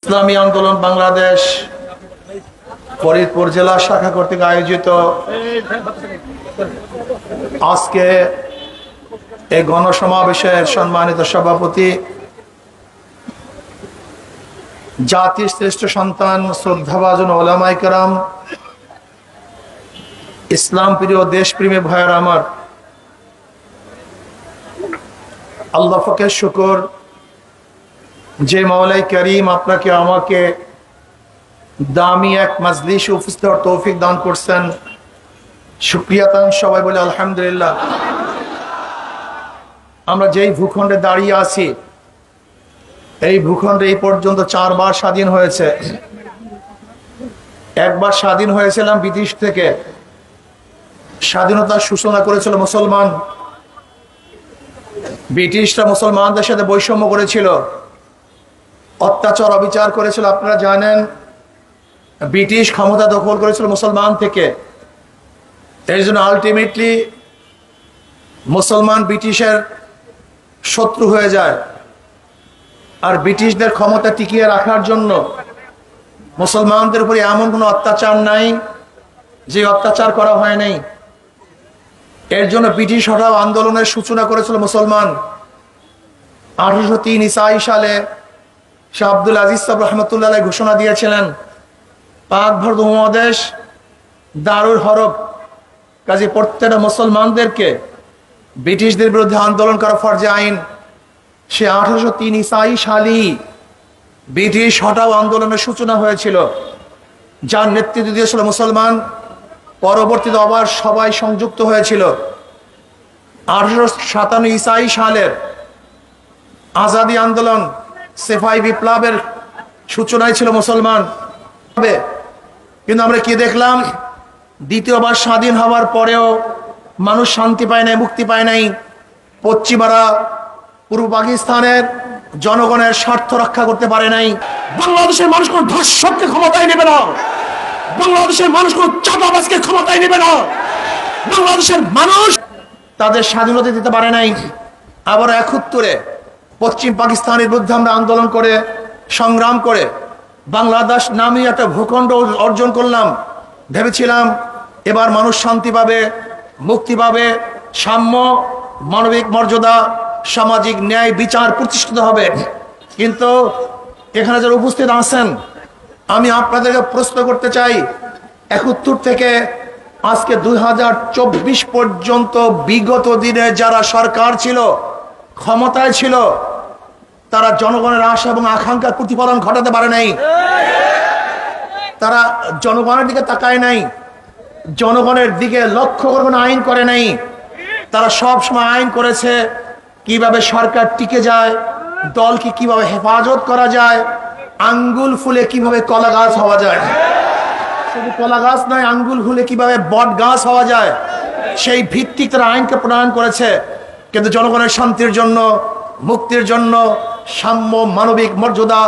ইসলামী আন্দোলন বাংলাদেশ ফরিদপুর জেলা শাখা কর্তৃক আয়োজিত আজকে এই গণসমাবেশের সম্মানিত সভাপতি, জাতির শ্রেষ্ঠ সন্তান, শ্রদ্ধাভাজন ওলামায়ে কেরাম, ইসলাম প্রিয় দেশপ্রেমী ভাইয়েরা আমার, আল্লাহ পাকের শুকর যে মাওলাই করিম আপনাকে আমাকে দামি এক মাজলিসে উপস্থিত হওয়ার তৌফিক দান করছেন। শুকরিয়া তান সবাই বলে আলহামদুলিল্লাহ। আমরা যেই ভূখণ্ডে দাঁড়িয়ে আছি, এই ভূখণ্ডে এই পর্যন্ত 4 বার স্বাধীন হয়েছে। একবার স্বাধীন হয়েছিলাম ব্রিটিশ থেকে। স্বাধীনতার সূচনা করেছিল মুসলমান। ব্রিটিশরা মুসলমানদের সাথে বৈষম্য করেছিল, অত্যাচার অবিচার করেছিল। আপনারা জানেন, ব্রিটিশ ক্ষমতা দখল করেছিল মুসলমান থেকে। এর জন্য আলটিমেটলি মুসলমান ব্রিটিশের শত্রু হয়ে যায়। আর ব্রিটিশদের ক্ষমতা টিকিয়ে রাখার জন্য মুসলমানদের উপরে এমন কোনো অত্যাচার নাই যে অত্যাচার করা হয় নাই। এর জন্য ব্রিটিশ হটাও আন্দোলনের সূচনা করেছিল মুসলমান। 1803 ঈসাই সালে শাহ আব্দুল আজিজ সাহেব রহমতুল্লাহ আলাইহি ঘোষণা দিয়েছিলেন, পাক ভারত উপমহাদেশ দারুল হরব, কাজে প্রত্যেকটা মুসলমানদেরকে ব্রিটিশদের বিরুদ্ধে আন্দোলন করা ফরজে আইন। সে 1803 ঈসাই সালেই ব্রিটিশ হটাও আন্দোলনের সূচনা হয়েছিল, যার নেতৃত্ব দিয়েছিল মুসলমান। পরবর্তীতে আবার সবাই সংযুক্ত হয়েছিল। 1857 ঈসাই সালের আজাদি আন্দোলন, সেফাই বিপ্লবের সূচনায় ছিল মুসলমান। কিন্তু আমরা কি দেখলাম, দ্বিতীয়বার স্বাধীন হওয়ার পরেও মানুষ শান্তি পায় নাই, মুক্তি পায় নাই। পশ্চিমারা পূর্ব পাকিস্তানের জনগণের স্বার্থ রক্ষা করতে পারে নাই। বাংলাদেশের মানুষ কোন ধর্ষককে ক্ষমতায় নেবে না, বাংলাদেশের মানুষ কোন চাঁদাবাজকে ক্ষমতায় নেবে না। বাংলাদেশের মানুষ তাদের স্বাধীনতা দিতে পারে নাই। আবার 71-এ পশ্চিম পাকিস্তানের বিরুদ্ধে আমরা আন্দোলন করে, সংগ্রাম করে বাংলাদেশ নামে একটা ভূখণ্ড অর্জন করলাম। ভেবেছিলাম এবার মানুষ শান্তি পাবে, মুক্তি পাবে, সাম্য, মানবিক মর্যাদা, সামাজিক ন্যায় বিচার প্রতিষ্ঠিত হবে। কিন্তু এখানে যারা উপস্থিত আছেন, আমি আপনাদেরকে প্রশ্ন করতে চাই, 71 থেকে আজকে 2024 পর্যন্ত বিগত দিনে যারা সরকার ছিল, ক্ষমতায় ছিল, তারা জনগণের আশা এবং আকাঙ্ক্ষার প্রতিফলন ঘটাতে পারে নাই। তারা জনগণের দিকে তাকায় নাই, জনগণের দিকে লক্ষ্য করে কোনো আইন করে নাই। তারা সব সময় আইন করেছে কিভাবে সরকার টিকে যায়, দলকে কিভাবে হেফাজত করা যায়, আঙ্গুল ফুলে কিভাবে কলা গাছ হওয়া যায়। শুধু কলা গাছ নয়, আঙ্গুল ফুলে কিভাবে বট গাছ হওয়া যায়, সেই ভিত্তিক তারা আইনকে প্রণয়ন করেছে। কিন্তু জনগণের শান্তির জন্য, মুক্তির জন্য, সাম্য, মানবিক মর্যাদা,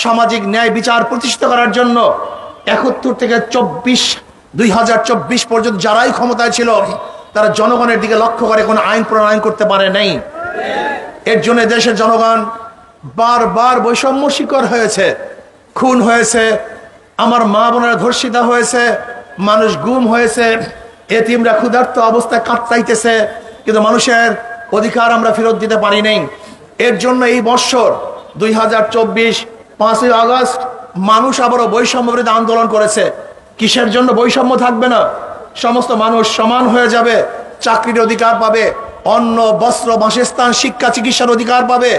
সামাজিক ন্যায় বিচার প্রতিষ্ঠিত করার জন্য 71 থেকে 2024 পর্যন্ত যারাই ক্ষমতায় ছিল, তারা জনগণের দিকে লক্ষ্য করে কোনো আইন প্রণয়ন করতে পারে নাই। এর জন্য দেশের জনগণ বারবার বৈষম্য শিকার হয়েছে, খুন হয়েছে, আমার মা বোনেরা ধর্ষিতা হয়েছে, মানুষ গুম হয়েছে, এতিমরা ক্ষুধার্ত অবস্থায় কাতরাইতেছে, কিন্তু মানুষের অধিকার আমরা ফেরত দিতে পারি নাই। এর জন্য এই বছর 2024 5ই আগস্ট মানুষ আবারও বৈষম্য বিরোধী আন্দোলন করেছে। কিসের জন্য বৈষম্য থাকবে না? সমস্ত মানুষ সমান হয়ে যাবে, চাকরির অধিকার পাবে, অন্ন, বস্ত্র, বাসস্থান, শিক্ষা, চিকিৎসার অধিকার পাবে।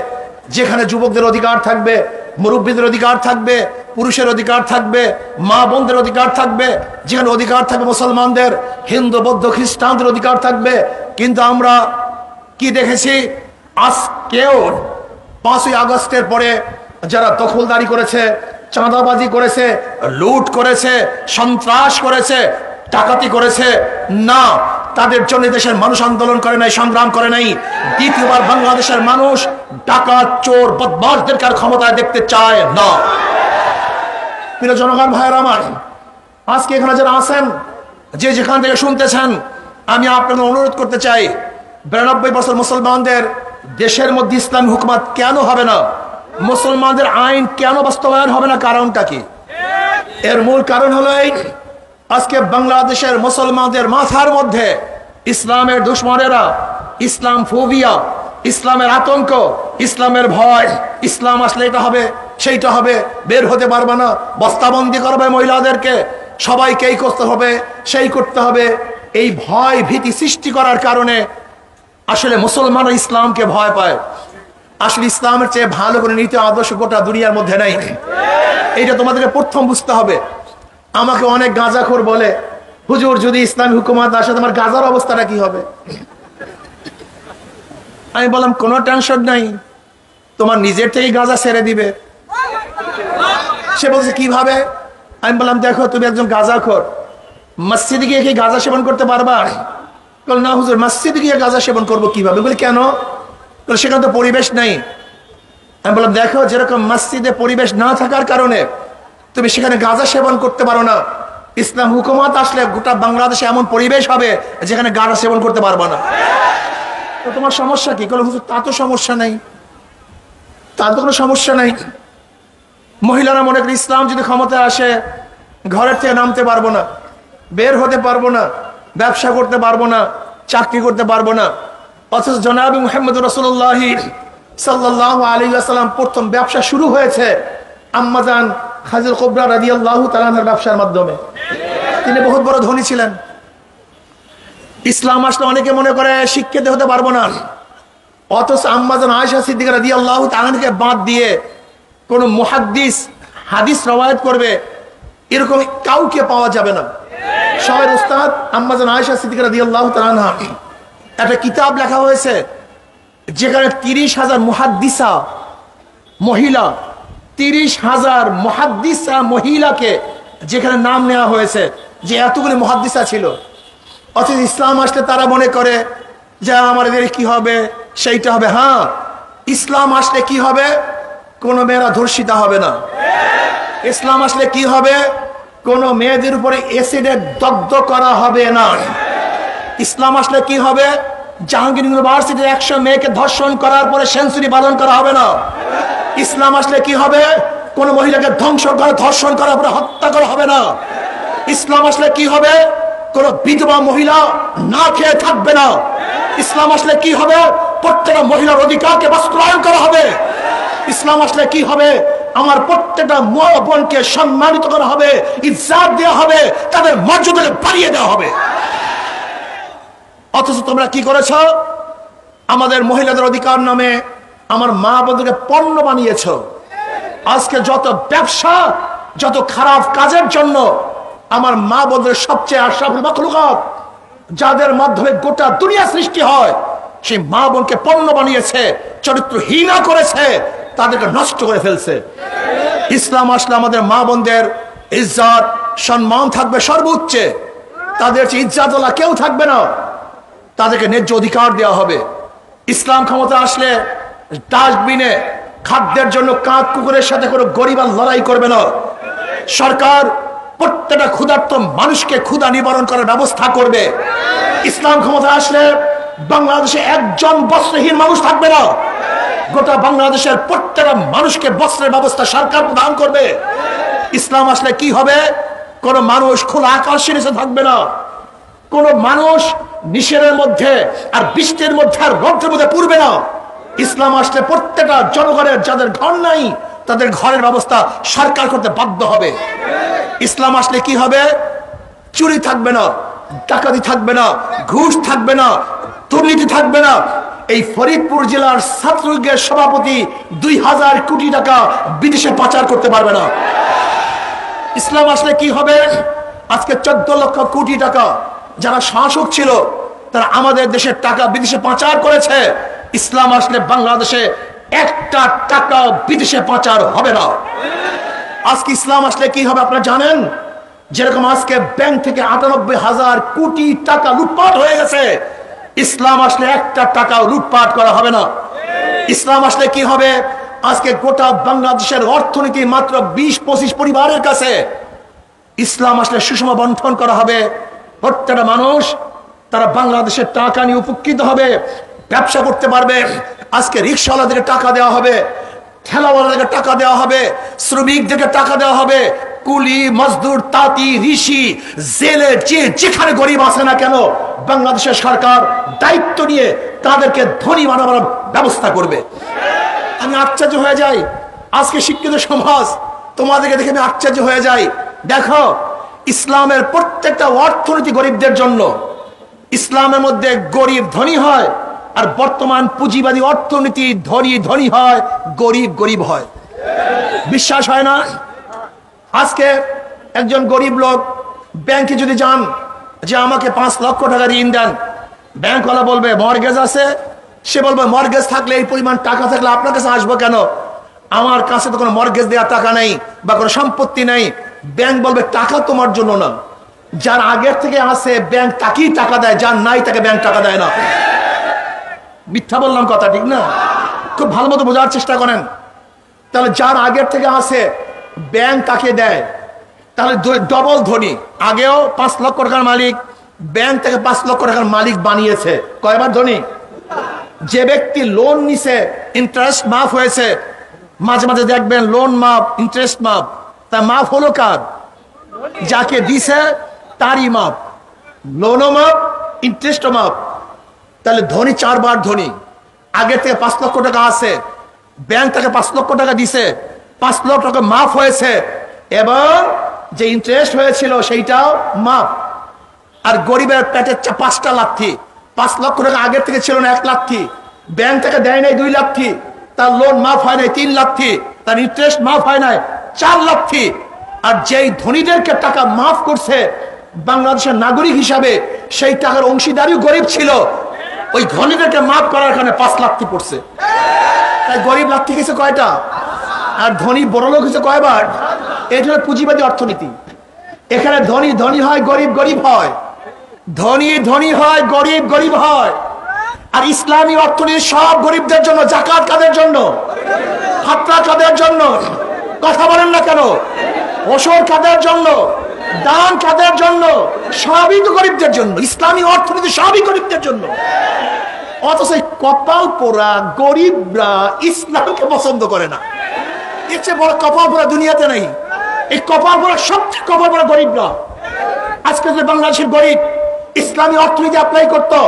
যেখানে যুবকদের অধিকার থাকবে, মুরব্বীদের অধিকার থাকবে, পুরুষের অধিকার থাকবে, মা বোনদের অধিকার থাকবে, যেখানে অধিকার থাকবে মুসলমানদের, হিন্দু, বৌদ্ধ, খ্রিস্টানদের অধিকার থাকবে। কিন্তু আমরা কি দেখেছি, আজকেও 5ই আগস্টের পরে যারা দখলদারি করেছে, চাঁদাবাজি করেছে, লুট করেছে, সন্ত্রাস করেছে, ডাকাতি করেছে, না, তাদের জন্য দেশের মানুষ আন্দোলন করে নাই, সংগ্রাম করে নাই। দ্বিতীয়বার বাংলাদেশের মানুষ ডাকাত, চোর, বদমাশদেরকে আর ক্ষমতায় দেখতে চায় না। প্রিয় জনগণ ভাইয়ের আমার, আজকে এখানে যারা আছেন, যে যেখান থেকে শুনতেছেন, আমি আপনাদের অনুরোধ করতে চাই, 92 বছর মুসলমানদের দেশের মধ্যে ইসলামী হুকুমত কেন হবে না? মুসলমানদের আইন কেন বাস্তবায়ন হবে না? কারণটা কি? এর মূল কারণ হলো এই, আজকে বাংলাদেশের মুসলমানদের মাথার মধ্যে ইসলামের দুশ্মনেরা, ইসলাম ফোবিয়া, ইসলামের আতঙ্ক, ইসলামের ভয়, ইসলাম আসলে এটা হবে সেইটা হবে, বের হতে পারবে না, বস্তাবন্দি করবে মহিলাদেরকে, সবাইকে এই করতে হবে সেই করতে হবে। এই ভয় ভীতি সৃষ্টি করার কারণে আসলে মুসলমানরা ইসলামকে ভয় পায়। আসলে ইসলামের চেয়ে ভালো করে নীতি আদর্শ গোটা দুনিয়ার মধ্যে নাই। এইটা তোমাদেরকে প্রথম বুঝতে হবে। আমাকে অনেক গাঁজাখোর বলে, হুজুর যদি ইসলামী হুকুমত আসে তোমার গাঁজার অবস্থাটা কি হবে? আমি বললাম কোনো টেনশন নাই, তোমার নিজের থেকে গাঁজা ছেড়ে দিবে। সে বলছে কিভাবে? আমি বললাম দেখো তুমি একজন গাঁজাখোর, মসজিদে গিয়ে কি গাঁজা সেবন করতে পারবা? বল না হুজুর, মসজিদে গিয়ে গাঁজা সেবন করবো কিভাবে? বলি কেন? সেখানে তো পরিবেশ নেই। আমি বললাম দেখো, যেরকম মসজিদে পরিবেশ না থাকার কারণে তুমি সেখানে গাঁজা সেবন করতে পারো না, ইসলাম হুকুমত আসলে গোটা বাংলাদেশে এমন পরিবেশ হবে যেখানে গাঁজা সেবন করতে পারবা না। তো তোমার সমস্যা কি? বলে হুজুর তা তো সমস্যা নেই, তার তো কোনো সমস্যা নেই। মহিলারা মনে করি ইসলাম যদি ক্ষমতায় আসে ঘরের থেকে নামতে পারবো না, বের হতে পারবো না, ব্যবসা করতে পারবো না, চাকরি করতে পারবো না। অথচ জনাবি মুহাম্মদ রাসূলুল্লাহ সাল্লাল্লাহু আলাইহি ওয়াসাল্লাম প্রথম ব্যবসা শুরু হয়েছে আম্মাজান খাদিজা কুবরা রাদিয়াল্লাহু তাআলা আনহার ব্যবসার মাধ্যমে। তিনি বহুত বড় ধনী ছিলেন। ইসলাম আসলে অনেকে মনে করে শিক্ষিত হতে পারবো না, অথচ আম্মাজান আয়েশা সিদ্দিকা রাদিয়াল্লাহু তাআলা আনহাকে বাদ দিয়ে কোন মুহাদ্দিস হাদিস রওয়ায়াত করবে এরকম কাউকে পাওয়া যাবে না। সবাই উস্তাদ আম্মাজান আয়েশা সিদ্দিকা রাদিয়াল্লাহু তাআলা আনহা একটা কিতাব লেখা হয়েছে যেখানে 30,000 মুহাদ্দিসা মহিলা, 30,000 মুহাদ্দিসা মহিলাকে যেখানে নাম নেওয়া হয়েছে যে এতগুলি মুহাদ্দিসা ছিল। অথচ ইসলাম আসলে তারা মনে করে যে আমাদের কি হবে সেইটা হবে। হ্যাঁ, ইসলাম আসলে কি হবে? কোন মেয়েরা ধর্ষিতা হবে না। ইসলাম আসলে কি হবে? কোন মেয়েদের উপরে অ্যাসিডে দগ্ধ করা হবে না। ইসলাম আসলে কি হবে? জাহাঙ্গীর ইউনিভার্সিটির 100 মেয়েকে ধর্ষণ করার পরে সেঞ্চুরি পালন করা হবে না। ইসলাম আসলে কি হবে? কোন মহিলাকে ধ্বংস করে ধর্ষণ করার পরে হত্যা করা হবে না। ইসলাম আসলে কি হবে? কোন বিধবা মহিলা না খেয়ে থাকবে না। ইসলাম আসলে কি হবে? প্রত্যেকটা মহিলার অধিকারকে বাস্তবায়ন করা হবে। ইসলাম আসলে কি হবে? আমার প্রত্যেকটা মা বোনকে সম্মানিত করা হবে, ইজ্জত দেওয়া হবে, তাদের মর্যাদাকে বাড়িয়ে দেওয়া হবে। অথচ তোমরা কি করেছ? আমাদের মহিলাদের অধিকার নামে আমার মা বোনদেরকে পণ্য বানিয়েছ। আজকে যত ব্যবসা, যত খারাপ কাজের জন্য আমার মা বোনদের সবচেয়ে আশরাফুল মাখলুকাত, যাদের মাধ্যমে গোটা দুনিয়া সৃষ্টি হয়, সেই মা বোনকে পণ্য বানিয়েছে, চরিত্রহীনা করেছে, তাদেরকে নষ্ট করে ফেলছে। ইসলাম আসলে আমাদের মা বোনদের ইজ্জত সম্মান থাকবে সর্বোচ্চে, তাদের চেয়ে ইজ্জতওয়ালা কেউ থাকবে না, তাদেরকে ন্যায্য অধিকার দেওয়া হবে। ইসলাম ক্ষমতা আসলে ডাস্টবিনে খাদ্যের জন্য কাক কুকুরের সাথে কোনো গরিব আর লড়াই করবে না। সরকার প্রত্যেকটা ক্ষুধার্ত মানুষকে ক্ষুধা নিবারণ করার ব্যবস্থা করবে। ইসলাম ক্ষমতা আসলে বাংলাদেশে একজন বস্ত্রহীন মানুষ থাকবে না, গোটা বাংলাদেশের প্রত্যেকটা মানুষকে বস্ত্রের ব্যবস্থা সরকার প্রদান করবে। ইসলাম আসলে কি হবে? কোন মানুষ খোলা আকাশের নিচে থাকবে না, কোন মানুষ নিষেধের মধ্যে আর বৃষ্টির মধ্যে আর রৌদ্রের মধ্যে পড়বে না। ইসলাম আসলে প্রত্যেকটা জনগণের যাদের ঘর নাই তাদের ঘরের ব্যবস্থা সরকার করতে বাধ্য হবে। ইসলাম আসলে কি হবে? চুরি থাকবে না, ডাকাতি থাকবে না, ঘুষ থাকবে না, দুর্নীতি থাকবে না। এই ফরিদপুর জেলার ছাত্রলীগের সভাপতি 2000 কোটি টাকা বিদেশে পাচার করতে পারবে না। ইসলাম আসলে কি হবে? আজকে 14 লক্ষ কোটি টাকা যারা শাসক ছিল তারা আমাদের দেশের টাকা বিদেশে পাচার করেছে। ইসলাম আসলে বাংলাদেশে একটা টাকা বিদেশে পাচার হবে না। আজকে ইসলাম আসলে কি হবে আপনারা জানেন? যেরকম আজকে ব্যাংক থেকে 98,000 কোটি টাকা লুটপাট হয়ে গেছে, ইসলাম আসলে একটা টাকাও লুটপাট করা হবে না। ইসলাম আসলে কি হবে? আজকে গোটা বাংলাদেশের অর্থনীতি মাত্র 20-25 পরিবারের কাছে। ইসলাম আসলে সুষম বন্টন করা হবে। প্রত্যেকটা মানুষ তারা বাংলাদেশের টাকা নিয়ে উপকৃত হবে, ব্যবসা করতে পারবে। আজকে রিক্সাওয়ালাদেরকে টাকা দেওয়া হবে, ঠেলাওয়ালাদেরকে টাকা দেওয়া হবে, শ্রমিকদেরকে টাকা দেওয়া হবে, কুলি মজদুর তাঁতি ঋষি জেলে যেখানে গরিব আছে না কেন বাংলাদেশের সরকার দায়িত্ব নিয়ে তাদেরকে ধনী বানাবার ব্যবস্থা করবে। আমি আশ্চর্য হয়ে যাই, আজকে শিক্ষিত সমাজ তোমাদেরকে দেখে আমি আশ্চর্য হয়ে যাই। দেখো, ইসলামের প্রত্যেকটা অর্থনীতি গরিবদের জন্য। ইসলামের মধ্যে গরিব ধনী হয়, আর বর্তমান পুঁজিবাদী অর্থনীতি ধনী ধনী হয়, গরিব গরিব হয়। বিশ্বাস হয় না? আজকে একজন গরিব লোক ব্যাংকে যদি যান যে আমাকে 5 লক্ষ টাকা ঋণ দেন, ব্যাংকওয়ালা বলবে মর্গেজ আছে। সে বলবে মর্গেজ থাকলে, এই পরিমাণ টাকা থাকলে আপনার কাছে আসবো কেন? আমার কাছে তো কোনো মর্গেজ দেওয়ার টাকা নেই বা কোনো সম্পত্তি নেই। ব্যাংক বলবে টাকা তোমার জন্য না, যার আগের থেকে আছে ব্যাংক তাকেই টাকা দেয়, যার নাই তাকে ব্যাংক টাকা দেয় না। মিথ্যা বললাম কথা, ঠিক না? খুব ভালো মতো বোঝার চেষ্টা করেন। তাহলে যার আগের থেকে আছে ব্যাংক তাকে দেয়, তাহলে ডবল ধনী। আগেও 5 লক্ষ টাকার মালিক, ব্যাংক থেকে 5 লক্ষ টাকার মালিক বানিয়েছে। কয়বার ধনী? যে ব্যক্তি লোন নিছে, ইন্টারেস্ট মাফ হয়েছে, মাঝে মাঝে দেখবেন লোন মাফ, ইন্টারেস্ট মাফ, তা মাফ হলো কার? যাকে দিছে তারই মাফ, লোনও মাফ, ইন্টারেস্টও মাফ। তাহলে ধনী 4 বার ধনী। আগে থেকে 5 লক্ষ টাকা আছে, ব্যাংক থেকে 5 লক্ষ টাকা দিছে, 5 লক্ষ টাকা মাফ হয়েছে, এবং যে ইন্টারেস্ট হয়েছিল সেইটাও মাফ। আর গরিবের পেটে 5টা লাথি। 5 লক্ষ টাকা আগের থেকে ছিল না 1 লাথি, ব্যাংক থেকে দেয় নাই 2 লাথি, তার লোন মাফ হয় নাই 3 লাথি, তার ইন্টারেস্ট মাফ হয় নাই 4 লাথি। আর যেই ধনীদেরকে টাকা মাফ করছে বাংলাদেশের নাগরিক হিসাবে, সেই টাকার অংশীদারিও গরিব ছিল। ওই ধনীদেরকে মাফ করার কারণে 5 লাথি পড়ছে। তাই গরিব লাথি গেছে কয়টা, আর ধনী বড় লোক হয়েছে কয়বার? এটা হলো পুঁজিবাদী অর্থনীতি। এখানে ধনী ধনী হয়, গরিব গরিব হয়, ধনী ধনী হয়, গরিব গরিব হয়। আর ইসলামী অর্থনীতি সব গরিবদের জন্য। যাকাত কাদের জন্য? ফাতরা কাদের জন্য? কথা বলেন না কেন? ওসর কাদের জন্য? দান কাদের জন্য? সবই তো গরিবদের জন্য। ইসলামী অর্থনীতি সবই গরিবদের জন্য। অথচ কপাল পোড়া গরিবরা ইসলামকে পছন্দ করে না। এর চেয়ে বড় কপাল পোড়া দুনিয়াতে নেই। এই কপাল পোড়া, সবচেয়ে কপাল পোড়া গরিবরা। আজকে যে বাংলাদেশের গরিব ইসলামী অর্থনীতি অ্যাপ্লাই করতো,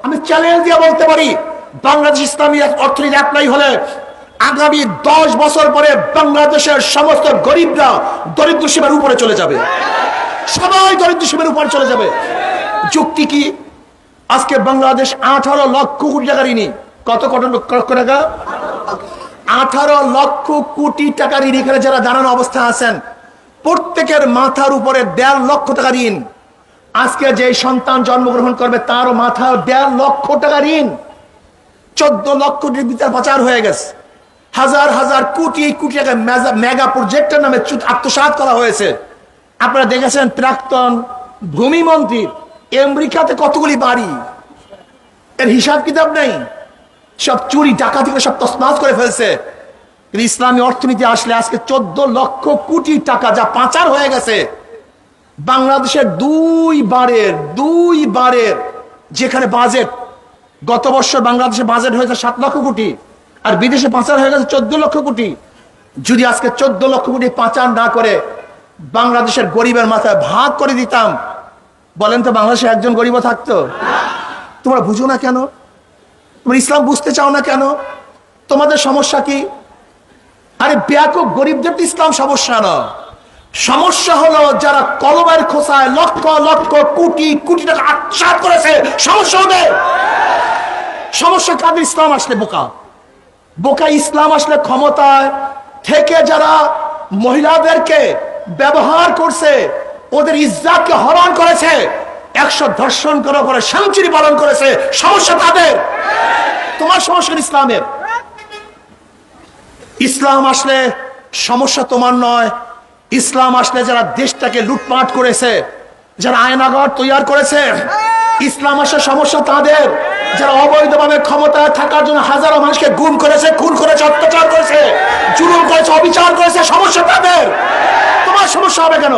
আমি চ্যালেঞ্জ দিয়ে বলতে পারি, বাংলাদেশ ইসলামী অর্থনীতি অ্যাপ্লাই হলে আগামী 10 বছর পরে বাংলাদেশের সমস্ত গরিবরা দরিদ্র সীমার উপরে চলে যাবে। সবাই দরিদ্র সীমার উপরে চলে যাবে। যুক্তি কি? আজকে বাংলাদেশ 18 লক্ষ কোটি টাকা ঋণী। কত লক্ষ টাকা? 18 লক্ষ কোটি টাকা ঋণ। এখানে যারা দাঁড়ানো অবস্থা আছেন, প্রত্যেকের মাথার উপরে 1.5 লক্ষ টাকা ঋণ। আজকে যে সন্তান জন্মগ্রহণ করবে তারও মাথা 1.5 লক্ষ টাকা ঋণ। 14 লক্ষ কোটির ভিতরে পাচার হয়ে গেছে। হাজার হাজার কোটি কোটি টাকা মেগা প্রজেক্টের নামে আত্মসাৎ করা হয়েছে। আপনারা দেখেছেন প্রাক্তন ভূমিমন্ত্রীর আমেরিকাতে কতগুলি বাড়ি, এর হিসাব কিতাব নেই। সব চুরি ডাকাতি করে সব তছনছ করে ফেলছে। ইসলামী অর্থনীতি আসলে আজকে 14 লক্ষ কোটি টাকা যা পাচার হয়ে গেছে। বাংলাদেশের 2 বারের যেখানে বাজেট, গত বছর বাংলাদেশের বাজেট হয়েছে 7 লক্ষ কোটি, আর বিদেশে পাচার হয়ে গেছে 14 লক্ষ কোটি। যদি আজকে 14 লক্ষ কোটি পাচার না করে বাংলাদেশের গরিবের মাথায় ভাগ করে দিতাম, বলেন তো বাংলাদেশে একজন গরিব থাকতো? তোমরা বুঝো না কেন? তোমরা ইসলাম বুঝতে চাও না কেন? তোমাদের সমস্যা কি? আরে ব্যাপক গরিবদের তো ইসলাম সমস্যা না। সমস্যা হলো যারা কলমের খোসায় লক্ষ লক্ষ কোটি কোটি টাকা আত্মসাৎ করেছে, সমস্যা ওদের। সমস্যা কাদের? ইসলাম আসলে বোকা বোকা। ইসলাম আসলে ক্ষমতায় থেকে যারা মহিলাদেরকে ব্যবহার করছে, ওদের ইজ্জতকে হরণ করেছে, 100 ধর্ষণ করার পরে সেঞ্চুরি পালন করেছে, সমস্যা তাদের। তোমার সমস্যা ইসলামের। ইসলাম আসলে সমস্যা তোমার নয়। ইসলাম আসলে যারা দেশটাকে লুটপাট করেছে, যারা আয়নাঘর তৈরি করেছে, ইসলাম আসলে সমস্যা তাদের। যারা অবৈধভাবে ক্ষমতায় থাকার জন্য হাজারো মানুষকে গুম করেছে, খুন করেছে, অত্যাচার করেছে, জুলুম করেছে, অবিচার করেছে, সমস্যা তাদের। তোমার সমস্যা হবে কেন?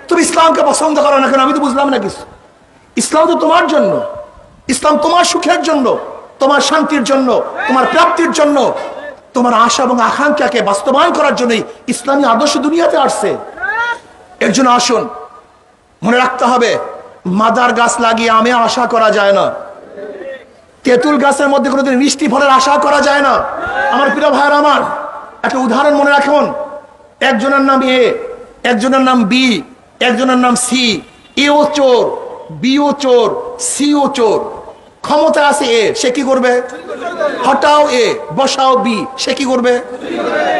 তুমি ইসলামকে পছন্দ করো না কেন? আমি তো বুঝলাম না কিছু। ইসলাম তো তোমার জন্য, ইসলাম তোমার সুখের জন্য, তোমার শান্তির জন্য, তোমার প্রাপ্তির জন্য। তোমার আশা এবং আকাঙ্ক্ষাকে বাস্তবায়ন করার জন্যই ইসলামী আদর্শ দুনিয়াতে আসছে। এর জন্য আসুন মনে রাখতে হবে, মাদার গাছ লাগিয়ে আমে আশা করা যায় না, তেঁতুল গাছের মধ্যে কোনোদিন মিষ্টি ফলের আশা করা যায় না। আমার প্রিয় ভাইয়ের, আমার একটা উদাহরণ মনে রাখুন, একজনের নাম এ, একজনের নাম বি, একজনের নাম সি। এও চোর, বিও চোর, সিও চোর। ক্ষমতা আছে এ, সে কি করবে? হটাও এ বসাও বি, সে কি করবে?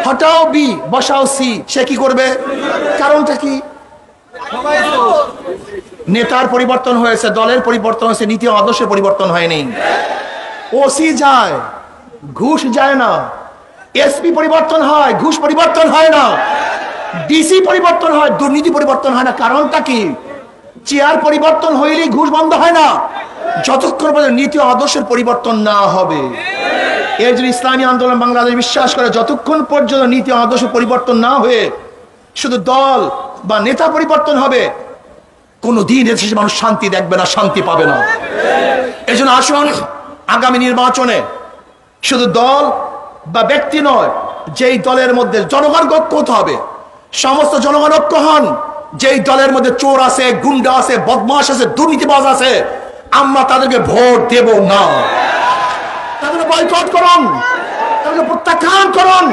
হটাও বি বসাও সি, সে কি করবে? কারণটা কি? নেতার পরিবর্তন হয়েছে, দলের পরিবর্তন হয়েছে, নীতি আদর্শের পরিবর্তন হয়নি। ওসি যায়, ঘুষ যায় না। এসপি পরিবর্তন হয়, ঘুষ পরিবর্তন হয় না। ডিসি পরিবর্তন হয়, দুর্নীতি পরিবর্তন হয় না। কারণটা কি? চেয়ার পরিবর্তন হইলেই ঘুষ বন্ধ হয় না, যতক্ষণ পর্যন্ত নীতি আদর্শের পরিবর্তন না হবে। এই জন্য ইসলামী আন্দোলন বাংলাদেশ বিশ্বাস করে, যতক্ষণ পর্যন্ত নীতি আদর্শ পরিবর্তন না হয়ে শুধু দল বা নেতা পরিবর্তন হবে, কোনদিন এদেশে মানুষ শান্তি দেখবে না, শান্তি পাবে না। এই জন্য আসুন আগামী নির্বাচনে শুধু দল বা ব্যক্তি নয়, যেই দলের মধ্যে জনগণ ঐক্য হতে হবে, সমস্ত জনগণ ঐক্য হন। যেই দলের মধ্যে চোর আছে, গুন্ডা আছে, বদমাশ আছে, দুর্নীতিবাজ আছে, আমরা তাদেরকে ভোট দেব না। তাদেরকে বয়কট করুন, তাদেরকে প্রত্যাখ্যান করুন।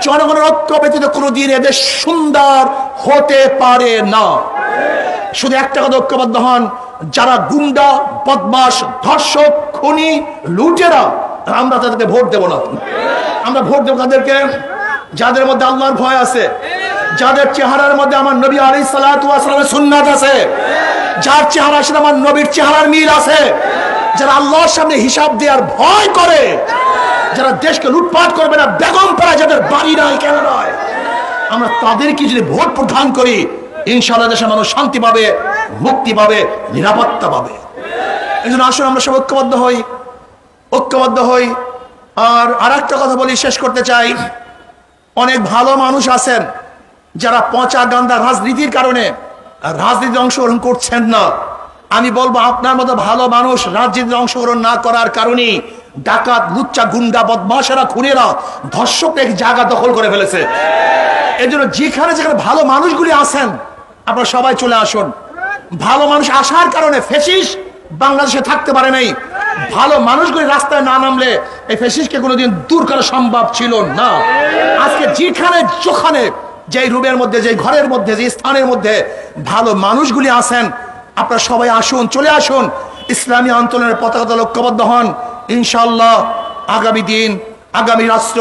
জনগণের ঐক্য ব্যতীত কোনোদিন এদেশ সুন্দর হতে পারে না। শুধু একটা কথা, ঐক্যবদ্ধ হন। যারা গুন্ডা, বদমাশ, ধর্ষক, খুনি, লুটেরা, আমরা তাদেরকে ভোট দেব না। আমরা ভোট দেব তাদেরকে যাদের মধ্যে আল্লাহর ভয় আছে, যাদের চেহারার মধ্যে আমার নবী আলাইহিস সালাতু ওয়াস সালামের সুন্নাত আছে, যার চেহারার সাথে আমার নবীর চেহারার মিল আছে, যারা আল্লাহর সামনে হিসাব দেওয়ার ভয় করে, যারা দেশকে লুটপাট করবে না, বেগম পাড়া যাদের বাড়ি নাই, কেন নয়, আমরা তাদেরকে যদি ভোট প্রদান করি, ইনশাআল্লাহ দেশের মানুষ শান্তি পাবে, মুক্তি পাবে, নিরাপত্তা পাবে। এই জন্য আসুন আমরা সব ঐক্যবদ্ধ হই, ঐক্যবদ্ধ হই। আর একটা কথা বলি, শেষ করতে চাই। অনেক ভালো মানুষ আছেন যারা পচা গান্দা রাজনীতির কারণে রাজনীতিতে অংশগ্রহণ করছেন না। আমি বলবো, আপনার মতো ভালো মানুষ রাজনীতিতে অংশগ্রহণ না করার কারণেই ডাকাত, লুচ্চা, গুন্ডা, বদমাশেরা, খুনেরা, ধর্ষক এক জায়গা দখল করে ফেলেছে। এই জন্য যেখানে যেখানে ভালো মানুষগুলি আছেন, আপনারা সবাই চলে আসুন। ভালো মানুষ আসার কারণে ফ্যাসিস্ট বাংলাদেশে থাকতে পারে নাই। ভালো মানুষগুলি রাস্তায় না নামলে এই ফ্যাসিস্টকে কোনোদিন দূর করা সম্ভব ছিল না। আজকে যেখানে যেখানে, যে রুমের মধ্যে, যে ঘরের মধ্যে, যে স্থানের মধ্যে ভালো মানুষগুলি আছেন, আপনারা সবাই আসুন, চলে আসুন। ইসলামী আন্দোলনের পতাকা ঐক্যবদ্ধ হন। ইনশাআল্লাহ আগামী দিন, আগামী রাষ্ট্র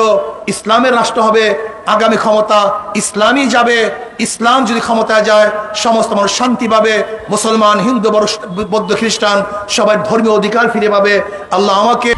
ইসলামের রাষ্ট্র হবে। আগামী ক্ষমতা ইসলামই যাবে। ইসলাম যদি ক্ষমতায় যায়, সমস্ত মানুষ শান্তি পাবে। মুসলমান, হিন্দু, বৌদ্ধ, খ্রিস্টান সবাই ধর্মীয় অধিকার ফিরে পাবে। আল্লাহ আমাকে